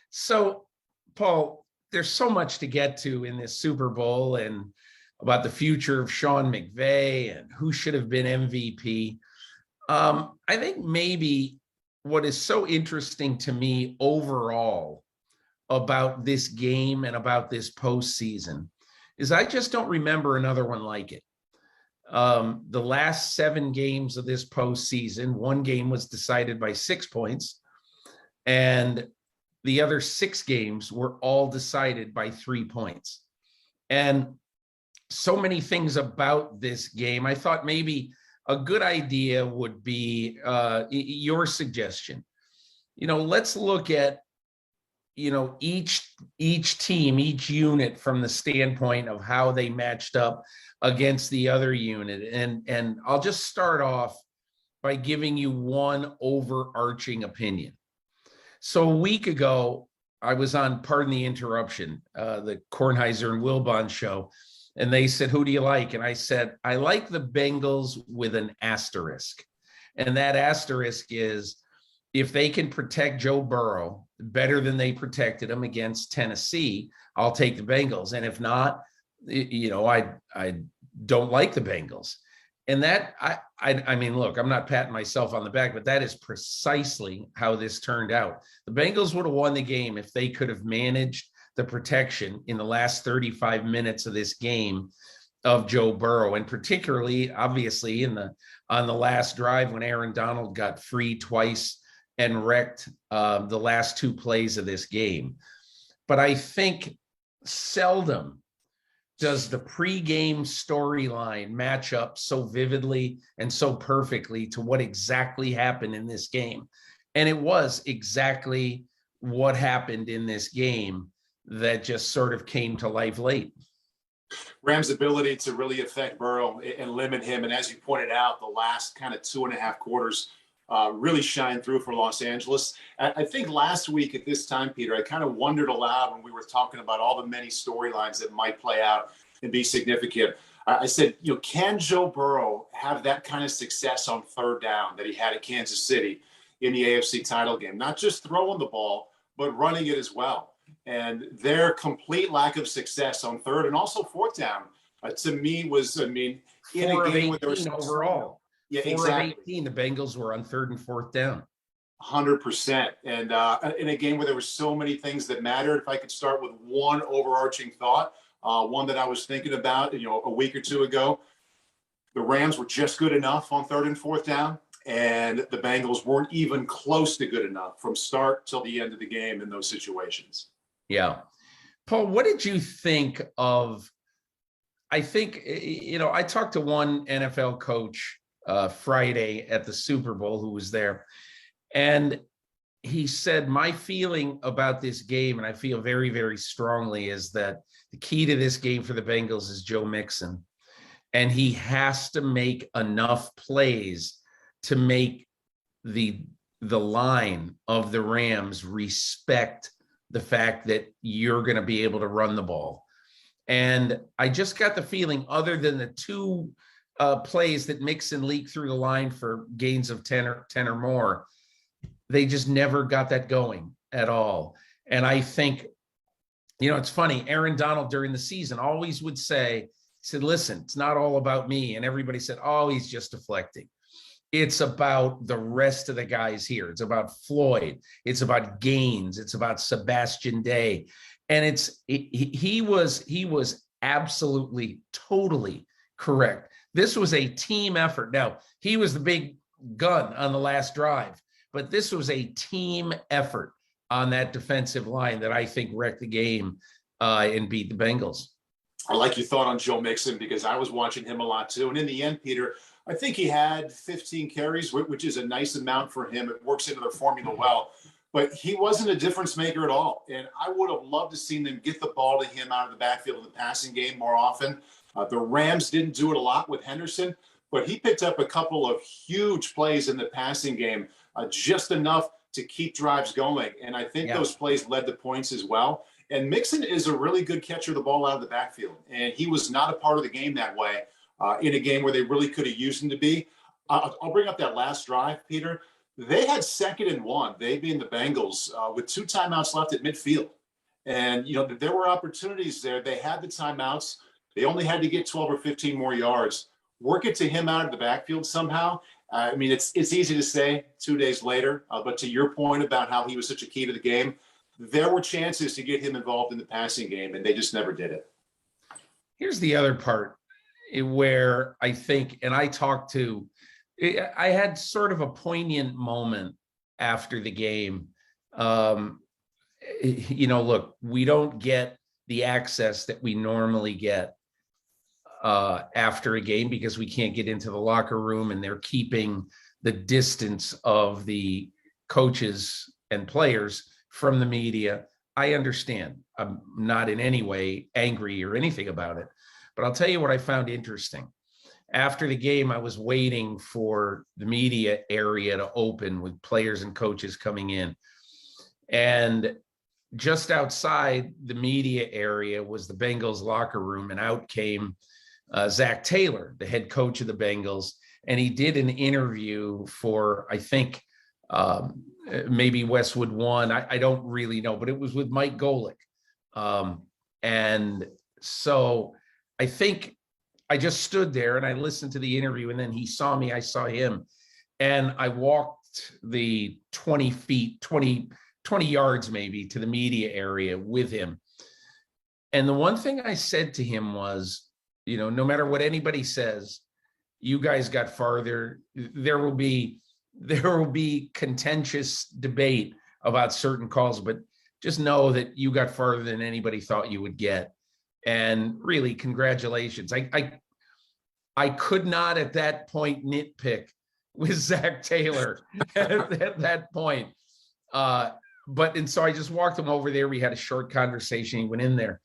So, Paul, there's so much to get to in this Super Bowl and about the future of Sean McVay and who should have been MVP. I think maybe what is so interesting to me overall about this game and about this postseason is I just don't remember another one like it. The last 7 games of this postseason, one game was decided by 6 points, and the other 6 games were all decided by 3 points. And so many things about this game, I thought maybe a good idea would be your suggestion. Let's look at, each team, each unit from the standpoint of how they matched up against the other unit. And I'll just start off by giving you one overarching opinion. So a week ago, I was on, pardon the interruption, the Kornheiser and Wilbon show, and they said, who do you like? And I said, I like the Bengals with an asterisk. And that asterisk is if they can protect Joe Burrow better than they protected him against Tennessee, I'll take the Bengals. And if not, I don't like the Bengals. And that, I mean, look, I'm not patting myself on the back, but that is precisely how this turned out. The Bengals would have won the game if they could have managed the protection in the last 35 minutes of this game of Joe Burrow, and particularly, obviously, on the last drive when Aaron Donald got free twice and wrecked the last 2 plays of this game. But I think seldom does the pregame storyline match up so vividly and so perfectly to what exactly happened in this game. And it was exactly what happened in this game that just sort of came to life late. Rams' ability to really affect Burrow and limit him, and as you pointed out, the last kind of 2.5 quarters really shined through for Los Angeles. I think last week at this time, Peter, I kind of wondered aloud when we were talking about all the many storylines that might play out and be significant. I said, can Joe Burrow have that kind of success on 3rd down that he had at Kansas City in the AFC title game? Not just throwing the ball, but running it as well. And their complete lack of success on 3rd and also 4th down, to me, was, in a game where there was overall. Yeah, 4 exactly. of 18, the Bengals were on 3rd and 4th down. 100%. And in a game where there were so many things that mattered, if I could start with one overarching thought, one that I was thinking about, a week or 2 ago, the Rams were just good enough on 3rd and 4th down, and the Bengals weren't even close to good enough from start till the end of the game in those situations. Yeah. Paul, what did you think of, I think, I talked to one NFL coach Friday at the Super Bowl who was there, and he said, my feeling about this game, and I feel very, very strongly, is that the key to this game for the Bengals is Joe Mixon, and he has to make enough plays to make the line of the Rams respect the fact that you're going to be able to run the ball. And I just got the feeling, other than the 2 plays that Mixon leaked through the line for gains of 10 or more, they just never got that going at all. And I think, it's funny, Aaron Donald during the season always would say, he said, listen, it's not all about me. And everybody said, oh, he's just deflecting. It's about the rest of the guys here. It's about Floyd. It's about Gaines. It's about Sebastian Day. And he was absolutely, totally correct. This was a team effort. Now, he was the big gun on the last drive, but this was a team effort on that defensive line that I think wrecked the game and beat the Bengals. I like your thought on Joe Mixon, because I was watching him a lot too. And in the end, Peter, I think he had 15 carries, which is a nice amount for him. It works into their formula well. But he wasn't a difference maker at all. And I would have loved to see them get the ball to him out of the backfield in the passing game more often. The Rams didn't do it a lot with Henderson, but he picked up a couple of huge plays in the passing game, just enough to keep drives going. And I think those plays led to points as well. And Mixon is a really good catcher of the ball out of the backfield. And he was not a part of the game that way in a game where they really could have used him to be. I'll bring up that last drive, Peter. They had 2nd and 1, they being the Bengals, with 2 timeouts left at midfield. And, there were opportunities there. They had the timeouts. They only had to get 12 or 15 more yards. Work it to him out of the backfield somehow. I mean, it's easy to say 2 days later, but to your point about how he was such a key to the game, there were chances to get him involved in the passing game, and they just never did it. Here's the other part where I think, and I had sort of a poignant moment after the game. Look, we don't get the access that we normally get after a game because we can't get into the locker room, and they're keeping the distance of the coaches and players from the media. I understand. I'm not in any way angry or anything about it, but I'll tell you what I found interesting. After the game, I was waiting for the media area to open with players and coaches coming in. And just outside the media area was the Bengals locker room, and out came Zac Taylor, the head coach of the Bengals. And he did an interview for, I think, maybe Westwood One. I don't really know, but it was with Mike Golick. And so I think I just stood there and I listened to the interview, and then he saw me, I saw him, and I walked the 20 yards maybe to the media area with him. And the one thing I said to him was, no matter what anybody says, you guys got farther. There will be contentious debate about certain calls, but just know that you got farther than anybody thought you would get. And really, congratulations. I could not at that point nitpick with Zac Taylor at that point. And so I just walked him over there. We had a short conversation. He went in there.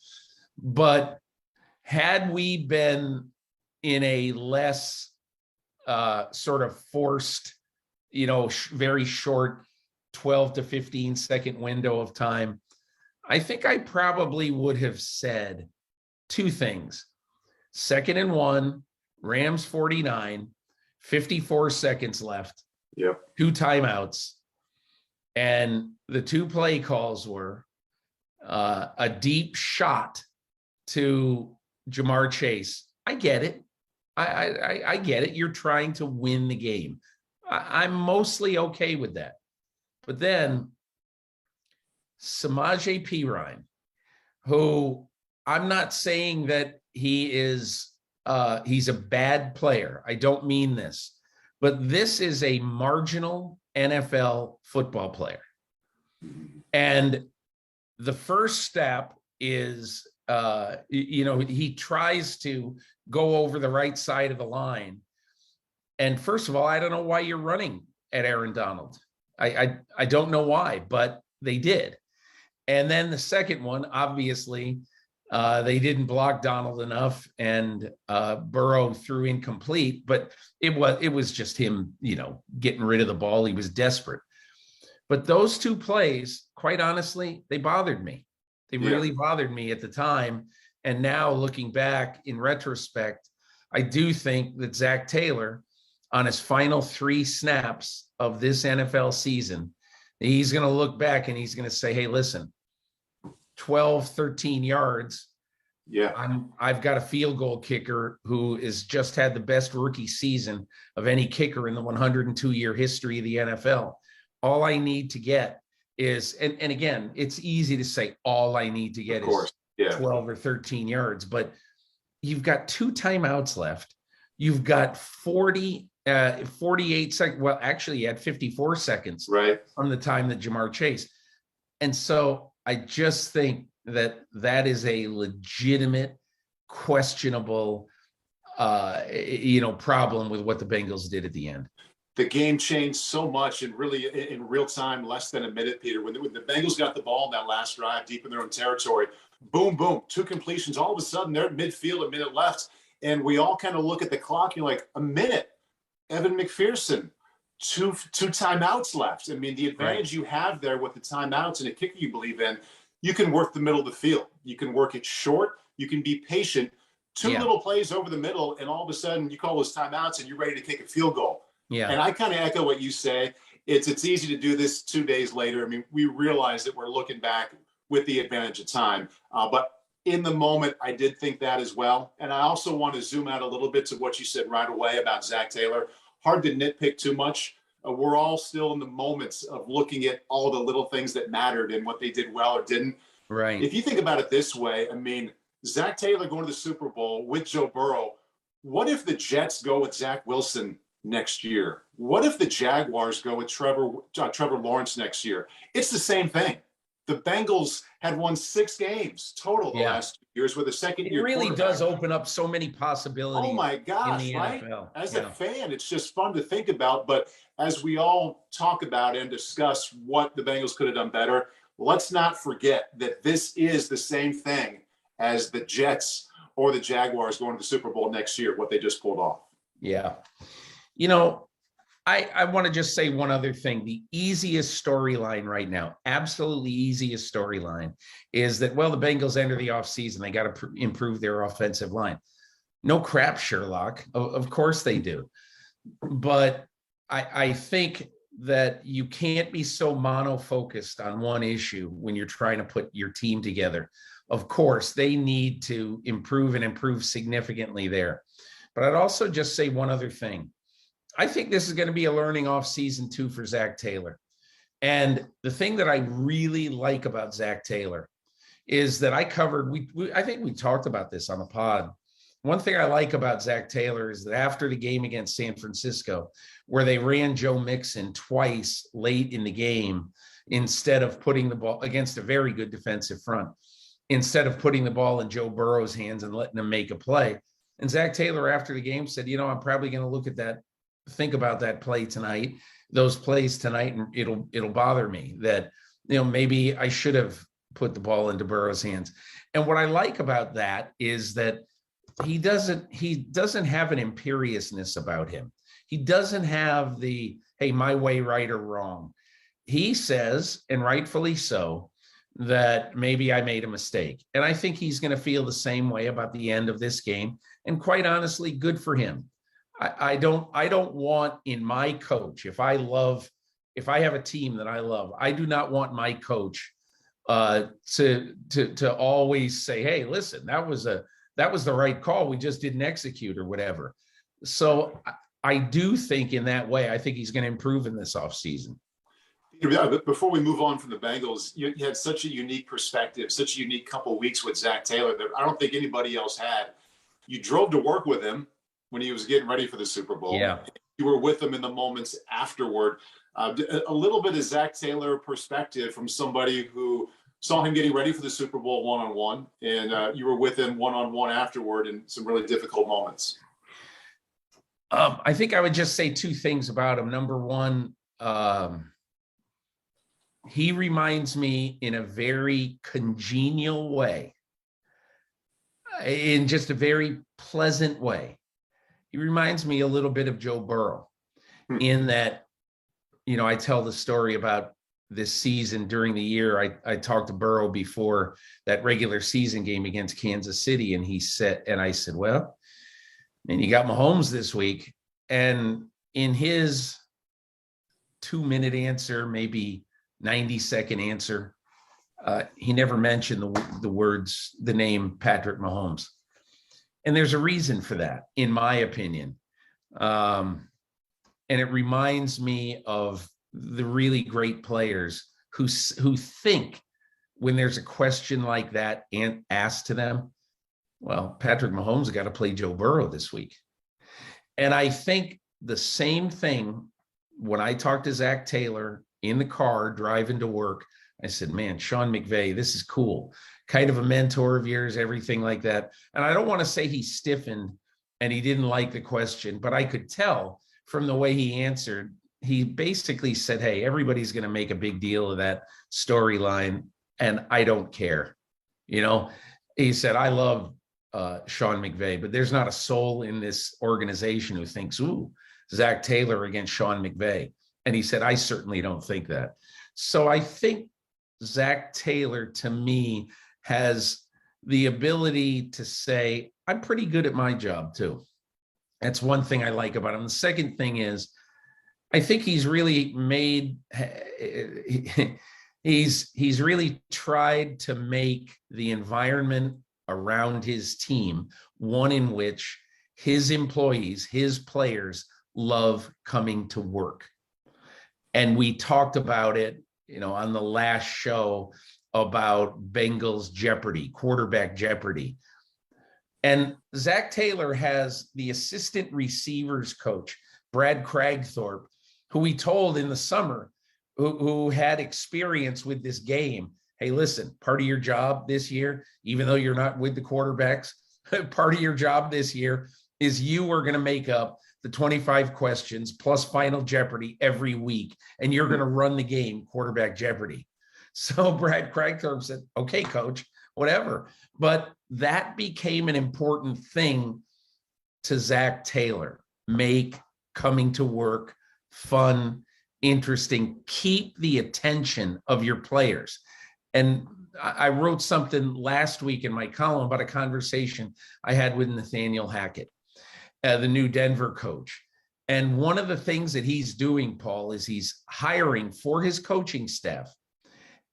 But had we been in a less sort of forced, very short 12 to 15 second window of time, I think I probably would have said two things. 2nd and 1, Rams 49, 54 seconds left. Yep. 2 timeouts. And the 2 play calls were a deep shot to Jamar Chase. I get it. I get it. You're trying to win the game. I'm mostly okay with that. But then Samaje Perine, who I'm not saying that he's a bad player. I don't mean this, but this is a marginal NFL football player. And the first step is, he tries to go over the right side of the line. And first of all, I don't know why you're running at Aaron Donald. I don't know why, but they did. And then the second one, obviously, they didn't block Donald enough, and Burrow threw incomplete, but it was just him, getting rid of the ball. He was desperate. But those 2 plays, quite honestly, they bothered me. They really bothered me at the time. And now looking back in retrospect, I do think that Zac Taylor, on his final 3 snaps of this NFL season, he's going to look back and he's going to say, hey, listen, 12, 13 yards. Yeah. I've got a field goal kicker who has just had the best rookie season of any kicker in the 102-year history of the NFL. All I need to get is, and again, it's easy to say all I need to get is 12 or 13 yards, but you've got 2 timeouts left. You've got 48 seconds. Well, actually, you had 54 seconds from the time that Jamar Chase. And so I just think that is a legitimate, questionable, problem with what the Bengals did at the end. The game changed so much, and really in real time, less than a minute, Peter. When the Bengals got the ball in that last drive deep in their own territory, boom, boom, 2 completions. All of a sudden, they're at midfield, a minute left. And we all kind of look at the clock, and you're like, a minute. Evan McPherson, two timeouts left. I mean, the advantage you have there with the timeouts and a kicker you believe in, you can work the middle of the field. You can work it short. You can be patient. 2 little plays over the middle, and all of a sudden you call those timeouts and you're ready to kick a field goal. Yeah. And I kind of echo what you say. it's easy to do this 2 days later. I mean, we realize that we're looking back with the advantage of time, but in the moment, I did think that as well. And I also want to zoom out a little bit to what you said right away about Zac Taylor. Hard to nitpick too much. We're all still in the moments of looking at all the little things that mattered and what they did well or didn't. Right. If you think about it this way, I mean, Zac Taylor going to the Super Bowl with Joe Burrow. What if the Jets go with Zach Wilson next year? What if the Jaguars go with Trevor Lawrence next year? It's the same thing. The Bengals had won 6 games total the last 2 years with a second-year It really does open up so many possibilities. Oh my gosh, in the right? NFL. As a fan, it's just fun to think about. But as we all talk about and discuss what the Bengals could have done better, let's not forget that this is the same thing as the Jets or the Jaguars going to the Super Bowl next year, what they just pulled off. Yeah. You know, I want to just say one other thing. The easiest storyline right now, absolutely easiest storyline, is that, well, the Bengals enter the offseason. They got to improve their offensive line. No crap, Sherlock. Of course they do. But I think that you can't be so mono-focused on one issue when you're trying to put your team together. Of course, they need to improve and improve significantly there. But I'd also just say one other thing. I think this is going to be a learning off season too for Zac Taylor. And the thing that I really like about Zac Taylor is that I think we talked about this on the pod. One thing I like about Zac Taylor is that after the game against San Francisco, where they ran Joe Mixon twice late in the game, instead of putting the ball against a very good defensive front, instead of putting the ball in Joe Burrow's hands and letting him make a play. And Zac Taylor after the game said, I'm probably going to look at that, think about that play tonight, those plays tonight, and it'll bother me that, maybe I should have put the ball into Burrow's hands. And what I like about that is that he doesn't have an imperiousness about him. He doesn't have the, hey, my way, right or wrong. He says, and rightfully so, that maybe I made a mistake. And I think he's going to feel the same way about the end of this game. And quite honestly, good for him. I don't want in my coach, if I have a team that I love, I do not want my coach to always say, hey, listen, that was the right call. We just didn't execute or whatever. So I do think in that way, I think he's going to improve in this offseason. Before we move on from the Bengals, you had such a unique perspective, such a unique couple of weeks with Zac Taylor that I don't think anybody else had. You drove to work with him when he was getting ready for the Super Bowl. Yeah. You were with him in the moments afterward. A little bit of Zac Taylor perspective from somebody who saw him getting ready for the Super Bowl one-on-one, and you were with him one-on-one afterward in some really difficult moments. I think I would just say 2 things about him. Number one, he reminds me in a very congenial way, in just a very pleasant way. He reminds me a little bit of Joe Burrow in that, I tell the story about this season during the year. I talked to Burrow before that regular season game against Kansas City. And I said, well, and you got Mahomes this week. And in his 2-minute answer, maybe 90-second answer, he never mentioned the name Patrick Mahomes. And there's a reason for that, in my opinion. And it reminds me of the really great players who think when there's a question like that and asked to them, well, Patrick Mahomes got to play Joe Burrow this week. And I think the same thing when I talked to Zac Taylor in the car driving to work. I said, man, Sean McVay, this is cool. Kind of a mentor of yours, everything like that. And I don't want to say he stiffened and he didn't like the question, but I could tell from the way he answered, he basically said, hey, everybody's going to make a big deal of that storyline, and I don't care. He said, I love Sean McVay, but there's not a soul in this organization who thinks, ooh, Zac Taylor against Sean McVay. And he said, I certainly don't think that. So I think Zac Taylor, to me, has the ability to say, I'm pretty good at my job too. That's one thing I like about him. The second thing is, I think he's really made he's really tried to make the environment around his team one in which his employees, his players love coming to work. And we talked about it, on the last show about Bengals Jeopardy, quarterback Jeopardy. And Zac Taylor has the assistant receivers coach, Brad Cragthorpe, who we told in the summer, who had experience with this game. Hey, listen, part of your job this year, even though you're not with the quarterbacks, part of your job this year is you are going to make up the 25 questions plus Final Jeopardy every week, and you're going to run the game, quarterback Jeopardy. So Brad Cragthorpe said, okay, coach, whatever. But that became an important thing to Zac Taylor. Make coming to work fun, interesting, keep the attention of your players. And I wrote something last week in my column about a conversation I had with Nathaniel Hackett, the new Denver coach. And one of the things that he's doing, Paul, is he's hiring for his coaching staff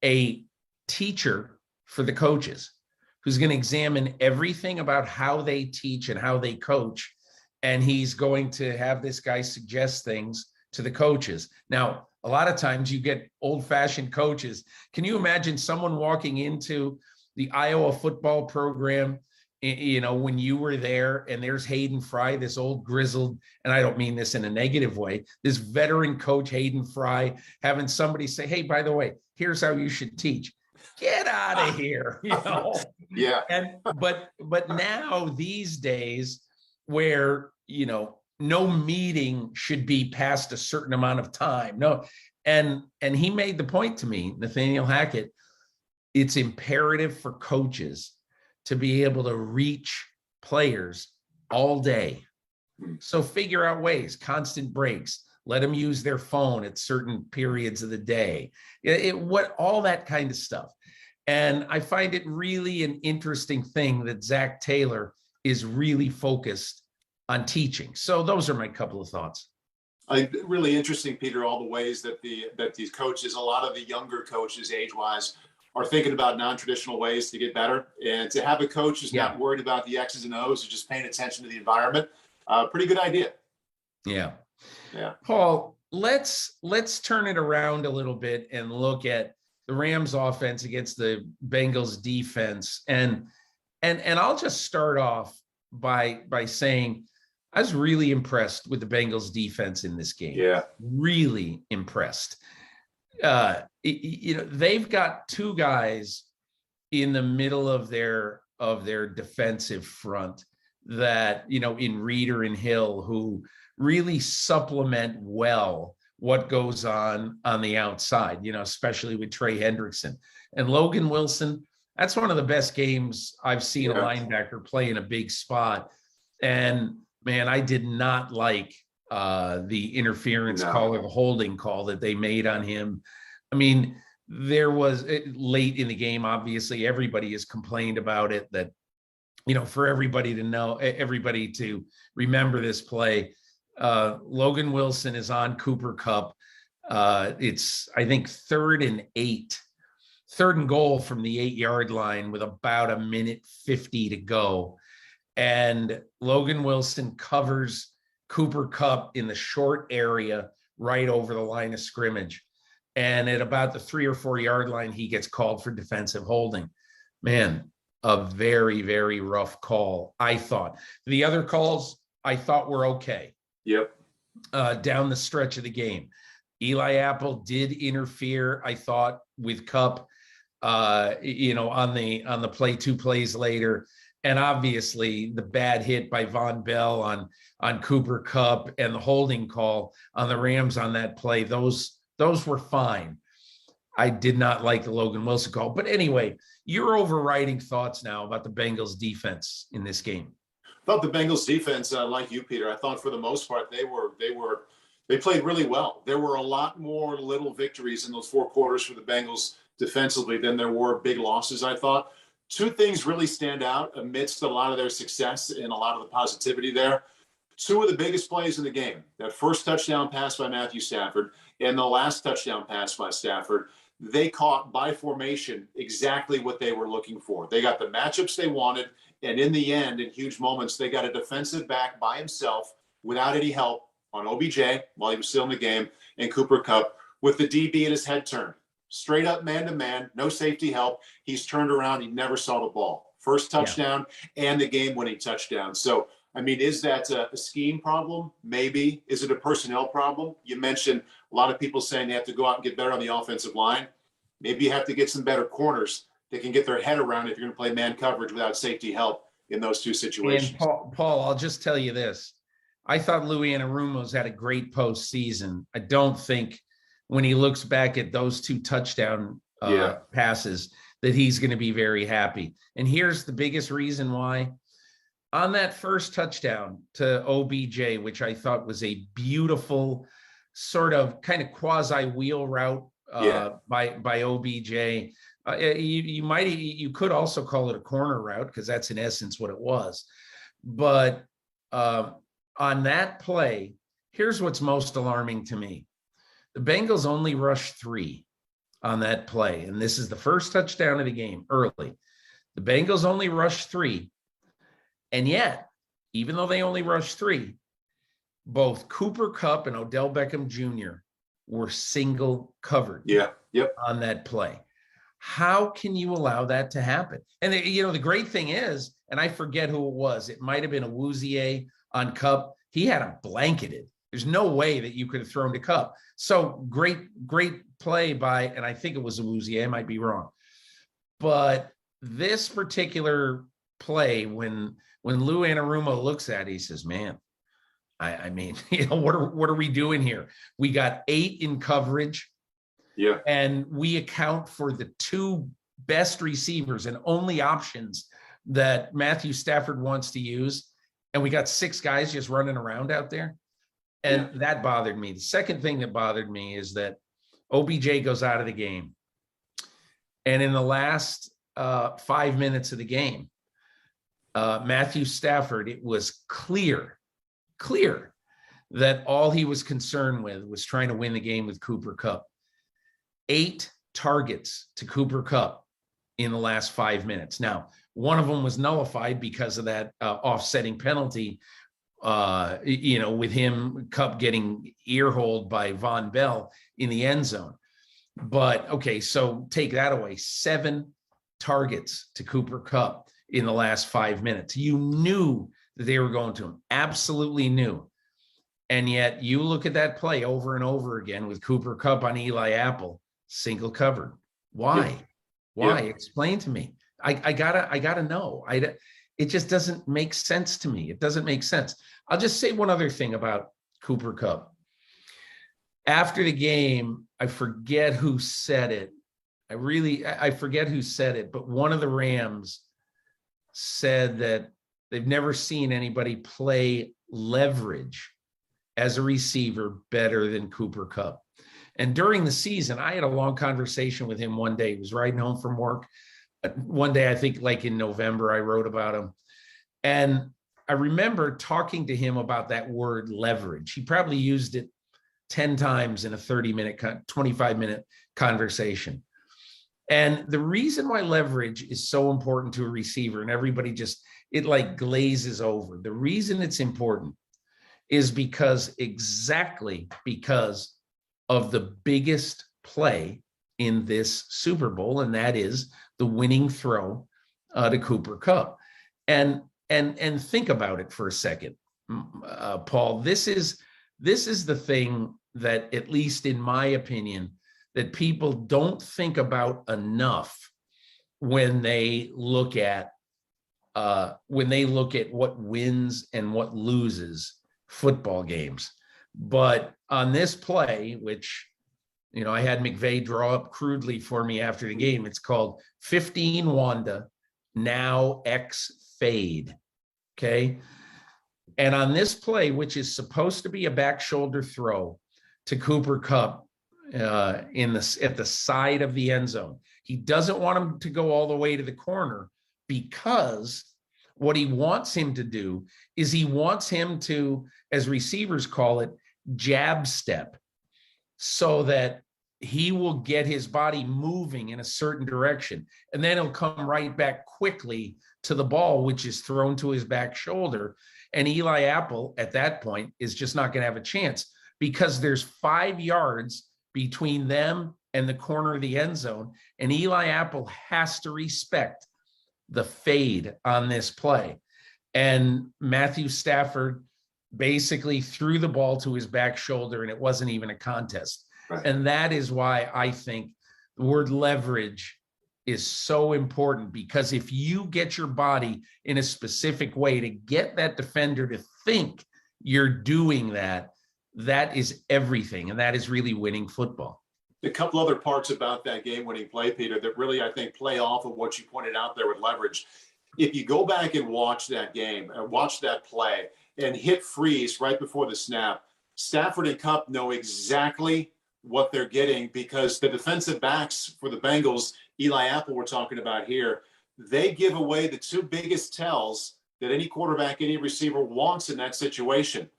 a teacher for the coaches who's going to examine everything about how they teach and how they coach. And he's going to have this guy suggest things to the coaches. Now, a lot of times you get old-fashioned coaches. Can you imagine someone walking into the Iowa football program, when you were there, and there's Hayden Fry, this old grizzled, and I don't mean this in a negative way, this veteran coach, Hayden Fry, having somebody say, hey, by the way, here's how you should teach. Get out of here, Yeah. But now these days where, no meeting should be past a certain amount of time. No. And he made the point to me, Nathaniel Hackett, it's imperative for coaches to be able to reach players all day. So figure out ways, constant breaks, let them use their phone at certain periods of the day, all that kind of stuff. And I find it really an interesting thing that Zac Taylor is really focused on teaching. So those are my couple of thoughts. Really interesting, Peter, all the ways that these coaches, a lot of the younger coaches age-wise, are thinking about non-traditional ways to get better. And to have a coach who's not worried about the X's and O's, who's just paying attention to the environment, pretty good idea. Yeah. Yeah. Paul, let's turn it around a little bit and look at the Rams offense against the Bengals defense. And I'll just start off by saying I was really impressed with the Bengals defense in this game. Yeah. Really impressed. They've got two guys in the middle of their defensive front that, in Reeder and Hill, who really supplement well what goes on the outside, especially with Trey Hendrickson and Logan Wilson. That's one of the best games I've seen a linebacker play in a big spot. And man, I did not like the interference call or the holding call that they made on him. I mean, there was late in the game, obviously everybody has complained about it, that, for everybody to remember this play. Logan Wilson is on Cooper Kupp. It's, I think, 3rd and goal from the 8-yard line with about 1:50 to go. And Logan Wilson covers Cooper Kupp in the short area right over the line of scrimmage. And at about the 3 or 4 yard line, he gets called for defensive holding. Man, a very, very rough call, I thought. The other calls I thought were okay. Yep. Down the stretch of the game. Eli Apple did interfere, I thought, with Kupp, on the play 2 plays later. And obviously the bad hit by Von Bell on Cooper Kupp and the holding call on the Rams on that play, those were fine. I did not like the Logan Wilson call. But anyway, your overriding thoughts now about the Bengals defense in this game. I thought the Bengals defense, like you, Peter, I thought for the most part they played really well. There were a lot more little victories in those 4 quarters for the Bengals defensively than there were big losses, I thought. 2 things really stand out amidst a lot of their success and a lot of the positivity there. two of the biggest plays in the game, that first touchdown pass by Matthew Stafford and the last touchdown pass by Stafford, they caught by formation exactly what they were looking for. They got the matchups they wanted. And in the end, in huge moments, they got a defensive back by himself without any help on OBJ while he was still in the game, and Cooper Kupp with the DB in his head turned. Straight up man-to-man, no safety help. He's turned around. He never saw the ball. First touchdown and the game-winning touchdown. So, I mean, is that a scheme problem? Maybe. Is it a personnel problem? You mentioned a lot of people saying they have to go out and get better on the offensive line. Maybe you have to get some better corners that can get their head around if you're going to play man coverage without safety help in those two situations. And Paul, I'll just tell you this. I thought Louis Anarumo's had a great postseason. I don't think when he looks back at those two touchdown passes that he's going to be very happy. And here's the biggest reason why. On that first touchdown to OBJ, which I thought was a beautiful sort of kind of quasi wheel route by OBJ. You could also call it a corner route because that's in essence what it was. But on that play, here's what's most alarming to me. The Bengals only rushed 3 on that play. And this is the first touchdown of the game early. The Bengals only rushed 3. And yet, even though they only rushed 3, both Cooper Kupp and Odell Beckham Jr. were single covered on that play. How can you allow that to happen? And, the great thing is, and I forget who it was, it might have been a Awuzie on Kupp. He had him blanketed. There's no way that you could have thrown to Kupp. So great play by, and I think it was a Awuzie, I might be wrong. But this particular play, when Lou Anarumo looks at it, he says, man, I mean, what are we doing here? We got 8 in coverage. Yeah. And we account for the 2 best receivers and only options that Matthew Stafford wants to use. And we got 6 guys just running around out there. And that bothered me. The second thing that bothered me is that OBJ goes out of the game. And in the last 5 minutes of the game, Matthew Stafford, it was clear that all he was concerned with was trying to win the game with Cooper Kupp. 8 targets to Cooper Kupp in the last 5 minutes. Now, one of them was nullified because of that offsetting penalty, with him, Kupp getting earholed by Von Bell in the end zone. But, okay, so take that away. 7 targets to Cooper Kupp in the last 5 minutes. You knew that they were going to him. Absolutely knew. And yet you look at that play over and over again with Cooper Kupp on Eli Apple, single covered. Why? Why? Explain to me. I gotta know. It just doesn't make sense to me. It doesn't make sense. I'll just say one other thing about Cooper Kupp. After the game, I forget who said it. I forget who said it, but one of the Rams said that they've never seen anybody play leverage as a receiver better than Cooper Kupp. And during the season, I had a long conversation with him one day. He was riding home from work. One day, I think like in November, I wrote about him. And I remember talking to him about that word leverage. He probably used it 10 times in a 25-minute conversation. And the reason why leverage is so important to a receiver, and everybody it like glazes over. The reason it's important is exactly because of the biggest play in this Super Bowl, and that is the winning throw to Cooper Kupp. And think about it for a second, Paul. This is the thing that, at least in my opinion, that people don't think about enough when they look at what wins and what loses football games. But on this play, which, I had McVay draw up crudely for me after the game, it's called 15 Wanda, now X fade. Okay. And on this play, which is supposed to be a back shoulder throw to Cooper Kupp at the side of the end zone, he doesn't want him to go all the way to the corner because What he wants him to do is he wants him to, as receivers call it, jab step, so that he will get his body moving in a certain direction. And then he'll come right back quickly to the ball, which is thrown to his back shoulder. And Eli Apple at that point is just not going to have a chance, because there's 5 yards between them and the corner of the end zone. And Eli Apple has to respect the fade on this play. And Matthew Stafford basically threw the ball to his back shoulder, and it wasn't even a contest. Right. And that is why I think the word leverage is so important, because if you get your body in a specific way to get that defender to think you're doing that, that is everything. And that is really winning football. A couple other parts about that game-winning play, Peter, that really, I think, play off of what you pointed out there with leverage. If you go back and watch that game and watch that play and hit freeze right before the snap, Stafford and Kupp know exactly what they're getting, because the defensive backs for the Bengals, Eli Apple we're talking about here, they give away the 2 biggest tells that any quarterback, any receiver wants in that situation.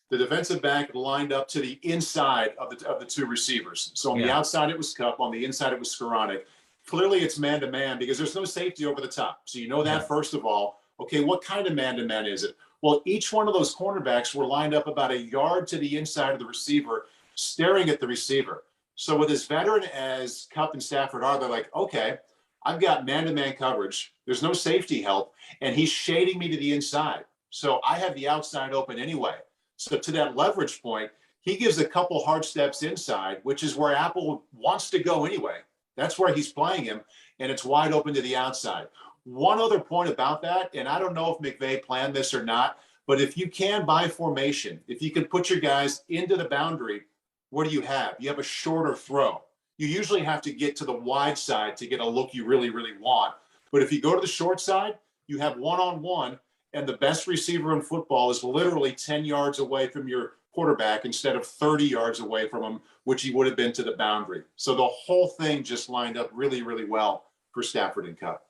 The defensive back lined up to the inside of the 2 receivers. So on the outside, it was Kupp. On the inside, it was Skoranek. Clearly, it's man-to-man because there's no safety over the top. So you know that, first of all. Okay, what kind of man-to-man is it? Well, each one of those cornerbacks were lined up about a yard to the inside of the receiver, staring at the receiver. So with as veteran as Kupp and Stafford are, they're like, okay, I've got man-to-man coverage. There's no safety help, and he's shading me to the inside. So I have the outside open anyway. So to that leverage point, he gives a couple hard steps inside, which is where Apple wants to go anyway. That's where he's playing him, and it's wide open to the outside. One other point about that, and I don't know if McVay planned this or not, but if you can, by formation, if you can put your guys into the boundary, what do you have? You have a shorter throw. You usually have to get to the wide side to get a look you really, really want. But if you go to the short side, you have one-on-one, and the best receiver in football is literally 10 yards away from your quarterback instead of 30 yards away from him, which he would have been to the boundary. So the whole thing just lined up really, really well for Stafford and Kupp.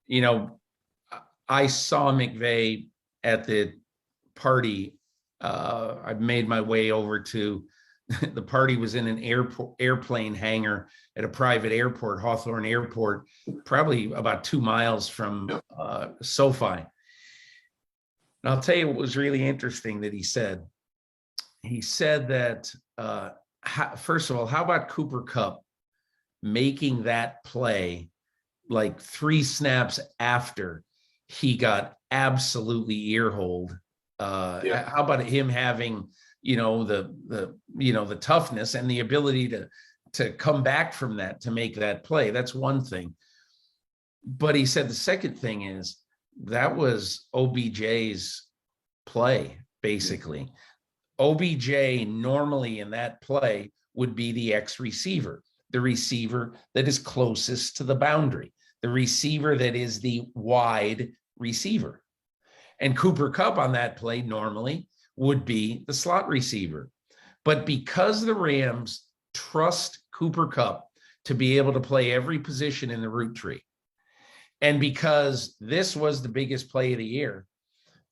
You know, I saw McVay at the party. I made my way over to the party. Was in an airplane hangar at a private airport, Hawthorne Airport, probably about 2 miles from SoFi. And I'll tell you what was really interesting that he said. He said that, first of all, how about Cooper Kupp making that play like 3 snaps after he got absolutely earholed? How about him having, the toughness and the ability to come back from that, to make that play? That's one thing. But he said the second thing is that was OBJ's play, basically. OBJ normally in that play would be the X-receiver, the receiver that is closest to the boundary, the receiver that is the wide receiver. And Cooper Kupp on that play normally would be the slot receiver. But because the Rams trust Cooper Kupp to be able to play every position in the route tree, and because this was the biggest play of the year,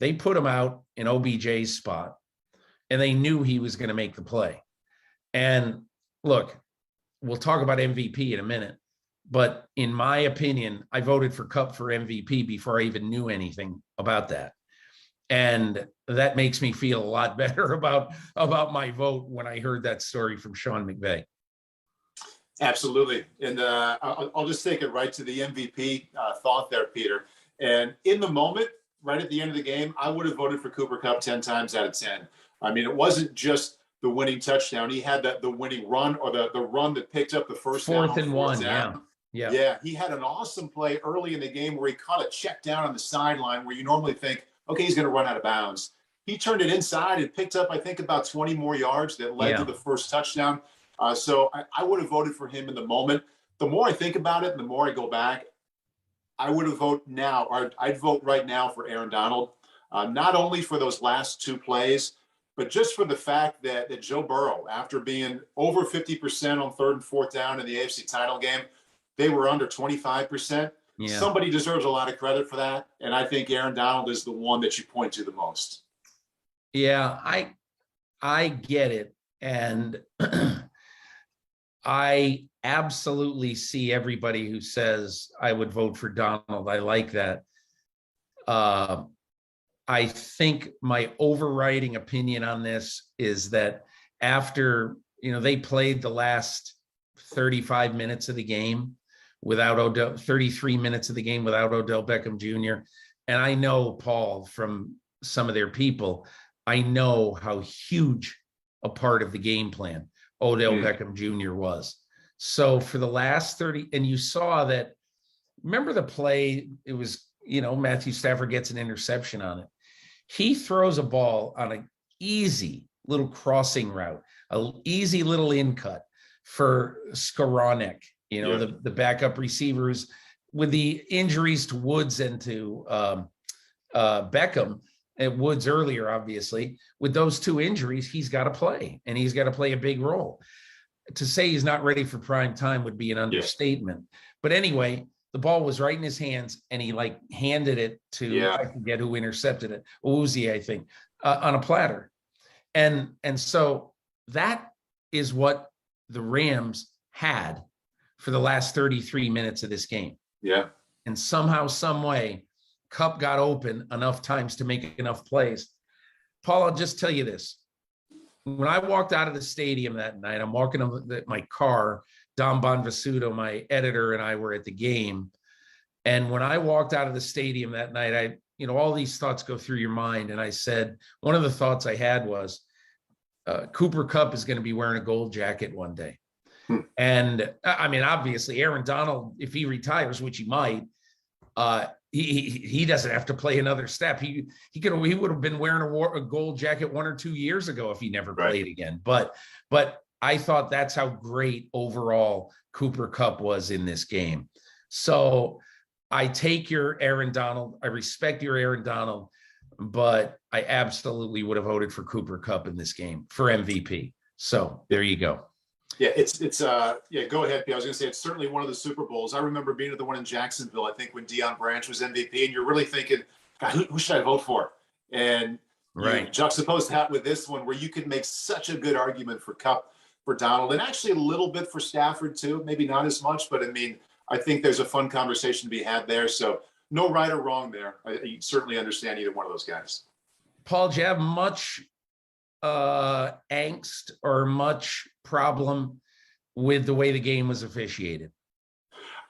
they put him out in OBJ's spot, and they knew he was going to make the play. And look, we'll talk about MVP in a minute, but in my opinion, I voted for Kupp for MVP before I even knew anything about that. And that makes me feel a lot better about my vote when I heard that story from Sean McVay. Absolutely. And I'll just take it right to the MVP thought there, Peter. And in the moment, right at the end of the game, I would have voted for Cooper Kupp 10 times out of 10. I mean, it wasn't just the winning touchdown. He had the winning run, or the run that picked up the first fourth down. And one, Yeah, he had an awesome play early in the game where he caught a check down on the sideline where you normally think, okay, he's going to run out of bounds. He turned it inside and picked up, I think, about 20 more yards that led to the first touchdown. So I would have voted for him in the moment. The more I think about it, and the more I go back, I would have voted now, or I'd vote right now for Aaron Donald, not only for those last 2 plays, but just for the fact that Joe Burrow, after being over 50% on 3rd and 4th down in the AFC title game, they were under 25%. Yeah. somebody deserves a lot of credit for that. And I think Aaron Donald is the one that you point to the most. Yeah, I get it. And I absolutely see everybody who says I would vote for Donald. I like that. I think my overriding opinion on this is that after, they played the last 35 minutes of the game without 33 minutes of the game without Odell Beckham Jr. And I know, Paul, from some of their people, I know how huge a part of the game plan Odell Beckham Jr. was. So for the last 30, and you saw that, remember the play, it was, Matthew Stafford gets an interception on it. He throws a ball on an easy little crossing route, an easy little in cut for Skowronek, the backup receivers with the injuries to Woods and to Beckham. And Woods earlier, obviously, with those two injuries, he's got to play, and he's got to play a big role. To say he's not ready for prime time would be an understatement. But anyway, the ball was right in his hands, and he handed it to, I forget who intercepted it, Uzi, I think, on a platter. And so that is what the Rams had for the last 33 minutes of this game. Yeah. And somehow, some way, Kupp got open enough times to make enough plays. Paul, I'll just tell you this. When I walked out of the stadium that night, I'm walking in my car, Don Bonvisuto, my editor, and I were at the game. And when I walked out of the stadium that night, all these thoughts go through your mind. And I said, one of the thoughts I had was, Cooper Kupp is going to be wearing a gold jacket one day. And I mean, obviously, Aaron Donald, if he retires, which he might, he doesn't have to play another step. He would have been wearing a gold jacket 1 or 2 years ago if he never played again. But I thought that's how great overall Cooper Kupp was in this game. So I take your Aaron Donald. I respect your Aaron Donald, but I absolutely would have voted for Cooper Kupp in this game for MVP. So there you go. Yeah, go ahead, P. I was going to say, it's certainly one of the Super Bowls. I remember being at the one in Jacksonville, I think, when Deion Branch was MVP, and you're really thinking, God, who should I vote for? And you juxtapose that with this one, where you could make such a good argument for Kupp, for Donald, and actually a little bit for Stafford, too. Maybe not as much, but I mean, I think there's a fun conversation to be had there. So no right or wrong there. I certainly understand either one of those guys. Paul, do you have much angst or much problem with the way the game was officiated?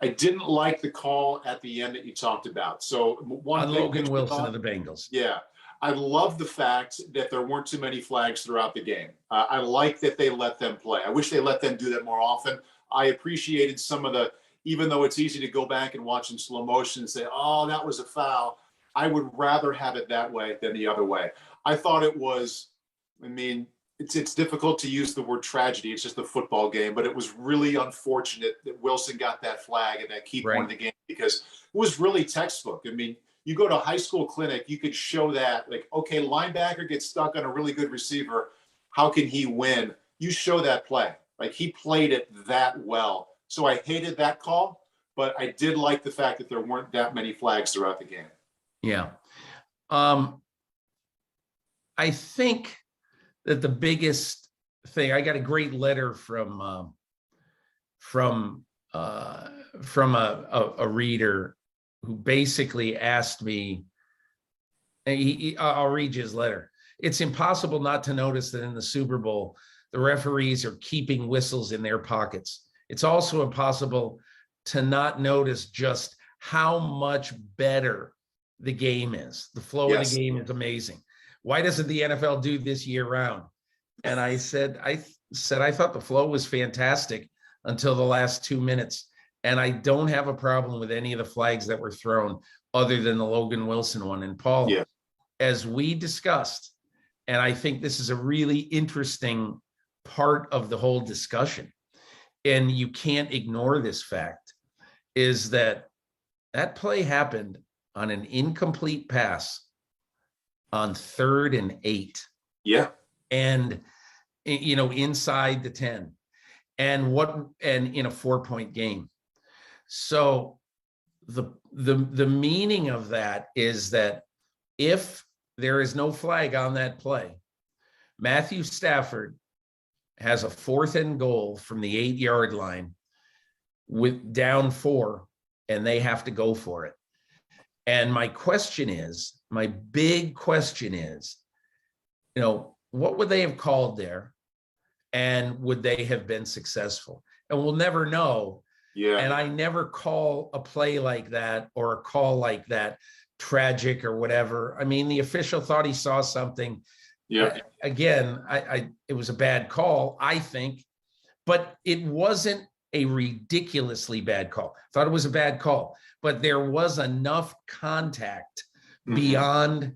I didn't like the call at the end that you talked about. So one Logan Wilson of the Bengals. Yeah. I love the fact that there weren't too many flags throughout the game. I like that they let them play. I wish they let them do that more often. I appreciated some of the, even though it's easy to go back and watch in slow motion and say, oh, that was a foul, I would rather have it that way than the other way. I thought it was, it's difficult to use the word tragedy. It's just a football game, but it was really unfortunate that Wilson got that flag at that key point of the game, because it was really textbook. I mean, you go to a high school clinic, you could show that, like, okay, linebacker gets stuck on a really good receiver. How can he win? You show that play. Like, he played it that well. So I hated that call, but I did like the fact that there weren't that many flags throughout the game. Yeah. I think that the biggest thing, I got a great letter from a reader who basically asked me, I'll read you his letter. It's impossible not to notice that in the Super Bowl, the referees are keeping whistles in their pockets. It's also impossible to not notice just how much better the game is. The flow of the game is amazing. Why doesn't the NFL do this year round? And I said, I thought the flow was fantastic until the last 2 minutes. And I don't have a problem with any of the flags that were thrown other than the Logan Wilson one. And Paul, as we discussed, and I think this is a really interesting part of the whole discussion, and you can't ignore this fact, is that play happened on an incomplete pass on 3rd and 8. Yeah. And, inside the 10 and in a 4-point game. So the meaning of that is that if there is no flag on that play, Matthew Stafford has a 4th and goal from the 8-yard line with down 4, and they have to go for it. And my big question is, what would they have called there? And would they have been successful? And we'll never know. Yeah. And I never call a play like that or a call like that tragic or whatever. I mean, the official thought he saw something. Yeah. Again, it was a bad call, I think, but it wasn't a ridiculously bad call. I thought it was a bad call, but there was enough contact beyond,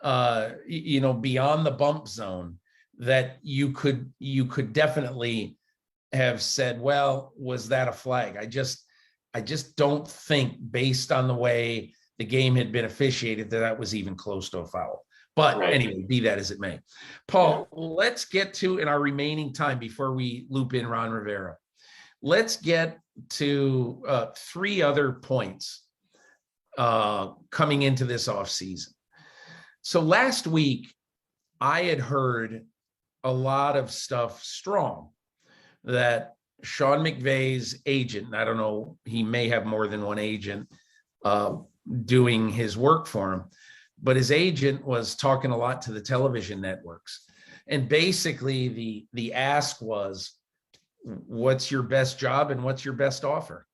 beyond the bump zone that you could definitely have said, well, was that a flag? I just don't think, based on the way the game had been officiated, that was even close to a foul. But anyway, be that as it may. Paul, let's get to, in our remaining time before we loop in Ron Rivera, let's get to 3 other points coming into this offseason. So last week, I had heard a lot of stuff strong that Sean McVay's agent, and I don't know, he may have more than one agent doing his work for him, but his agent was talking a lot to the television networks. And basically the ask was, what's your best job and what's your best offer?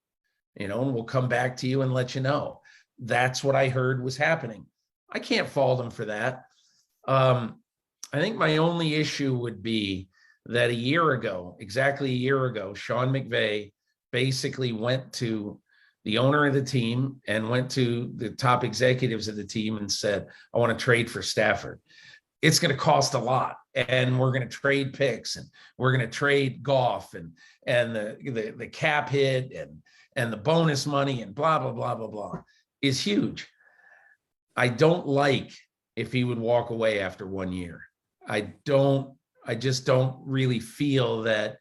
And we'll come back to you and let you know. That's what I heard was happening. I can't fault him for that. I think my only issue would be that exactly a year ago, Sean McVay basically went to the owner of the team and went to the top executives of the team and said, I want to trade for Stafford. It's going to cost a lot, and we're going to trade picks, and we're going to trade Goff and the cap hit and the bonus money and blah, blah, blah, blah, blah is huge. I don't like if he would walk away after 1 year. I just don't really feel that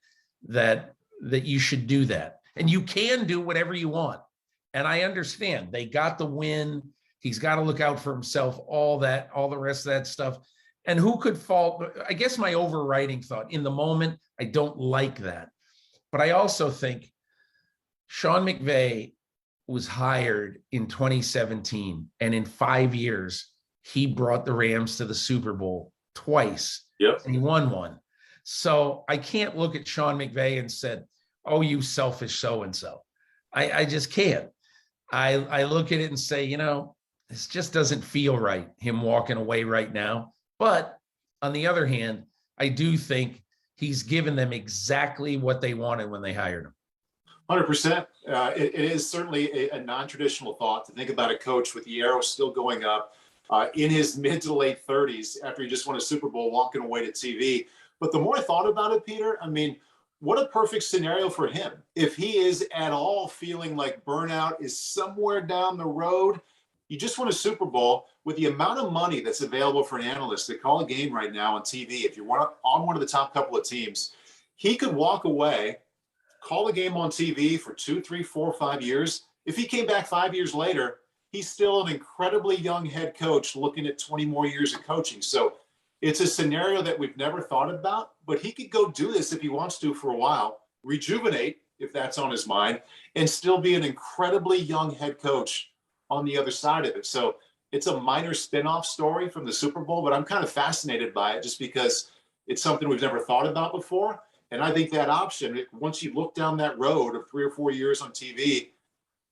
you should do that. And you can do whatever you want. And I understand they got the win. He's got to look out for himself, all the rest of that stuff. And who could fault? I guess my overriding thought in the moment, I don't like that. But I also think Sean McVay was hired in 2017. And in 5 years, he brought the Rams to the Super Bowl twice. Yep. And he won one. So I can't look at Sean McVay and said, oh, you selfish so-and-so. I just can't. I look at it and say, this just doesn't feel right, him walking away right now. But on the other hand, I do think he's given them exactly what they wanted when they hired him. 100%. It is certainly a non-traditional thought to think about a coach with the arrow still going up in his mid to late 30s after he just won a Super Bowl, walking away to TV. But the more I thought about it, Peter, I mean, what a perfect scenario for him. If he is at all feeling like burnout is somewhere down the road, you just won a Super Bowl. With the amount of money that's available for an analyst to call a game right now on TV, if you're on one of the top couple of teams, he could walk away, call a game on TV for 2, 3, 4, 5 years. If he came back 5 years later, he's still an incredibly young head coach looking at 20 more years of coaching. So it's a scenario that we've never thought about, but he could go do this if he wants to for a while, rejuvenate if that's on his mind, and still be an incredibly young head coach on the other side of it. So it's a minor spin-off story from the Super Bowl, but I'm kind of fascinated by it just because it's something we've never thought about before. And I think that option, once you look down that road of 3 or 4 years on TV,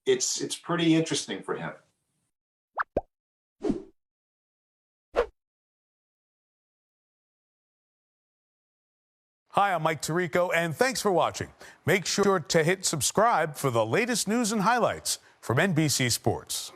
it's pretty interesting for him. Hi, I'm Mike Tirico, and thanks for watching. Make sure to hit subscribe for the latest news and highlights from NBC Sports.